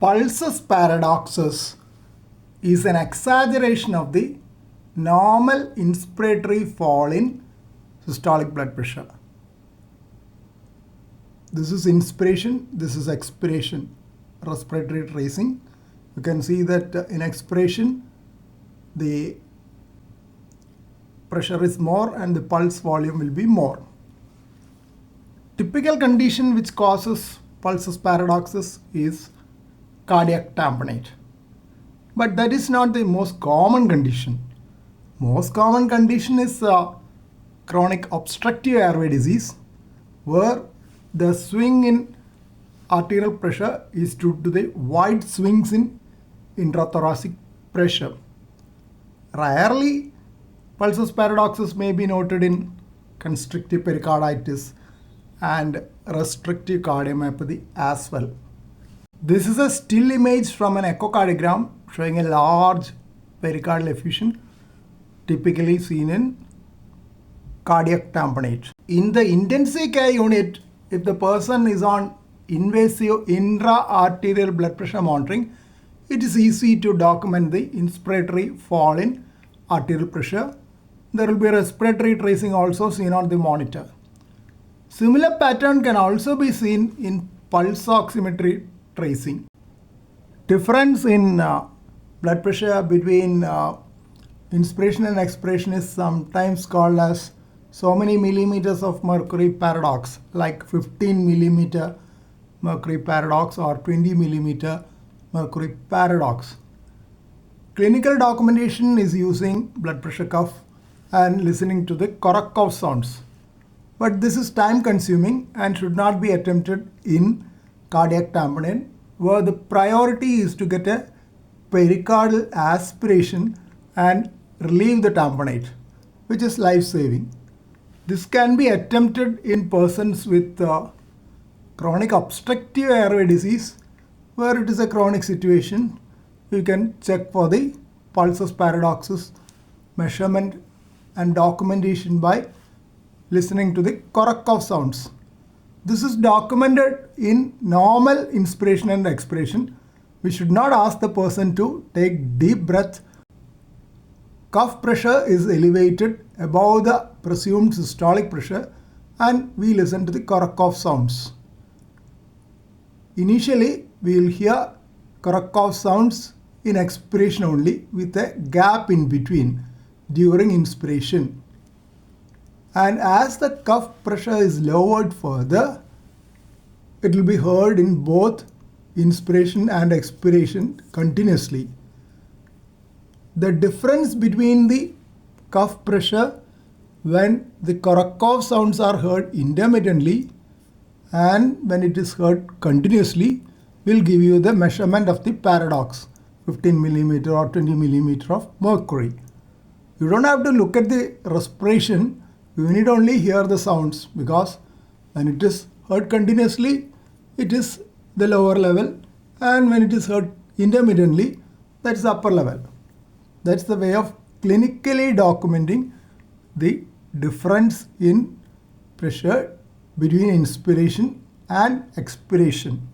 Pulsus paradoxus is an exaggeration of the normal inspiratory fall in systolic blood pressure. This is inspiration, this is expiration, respiratory tracing. You can see that in expiration the pressure is more and the pulse volume will be more. Typical condition which causes Pulsus paradoxus is cardiac tamponade. But that is not the most common condition. Most common condition is chronic obstructive airway disease, where the swing in arterial pressure is due to the wide swings in intrathoracic pressure. Rarely, Pulsus paradoxus may be noted in constrictive pericarditis and restrictive cardiomyopathy as well. This is a still image from an echocardiogram showing a large pericardial effusion typically seen in cardiac tamponade. In the intensive care unit, if the person is on invasive intra-arterial blood pressure monitoring, it is easy to document the inspiratory fall in arterial pressure. There will be respiratory tracing also seen on the monitor. Similar pattern can also be seen in pulse oximetry tracing. Difference in blood pressure between inspiration and expiration is sometimes called as so many millimeters of mercury paradox, like 15 millimeter mercury paradox or 20 millimeter mercury paradox. Clinical documentation is using blood pressure cuff and listening to the Korotkoff sounds. But this is time consuming and should not be attempted in cardiac tamponade, where the priority is to get a pericardial aspiration and relieve the tamponade, which is life-saving. This can be attempted in persons with chronic obstructive airway disease, where it is a chronic situation. You can check for the Pulsus paradoxus measurement and documentation by listening to the Korotkoff sounds. This is documented in normal inspiration and expiration. We should not ask the person to take deep breath. Cuff pressure is elevated above the presumed systolic pressure and we listen to the Korotkoff sounds. Initially, we will hear Korotkoff sounds in expiration only with a gap in between during inspiration. And as the cuff pressure is lowered further, it will be heard in both inspiration and expiration continuously. The difference between the cuff pressure when the Korotkoff sounds are heard intermittently and when it is heard continuously will give you the measurement of the paradox, 15 millimeter or 20 millimeter of mercury. You don't have to look at the respiration. You need only hear the sounds, because when it is heard continuously, it is the lower level, and when it is heard intermittently, that is the upper level. That's the way of clinically documenting the difference in pressure between inspiration and expiration.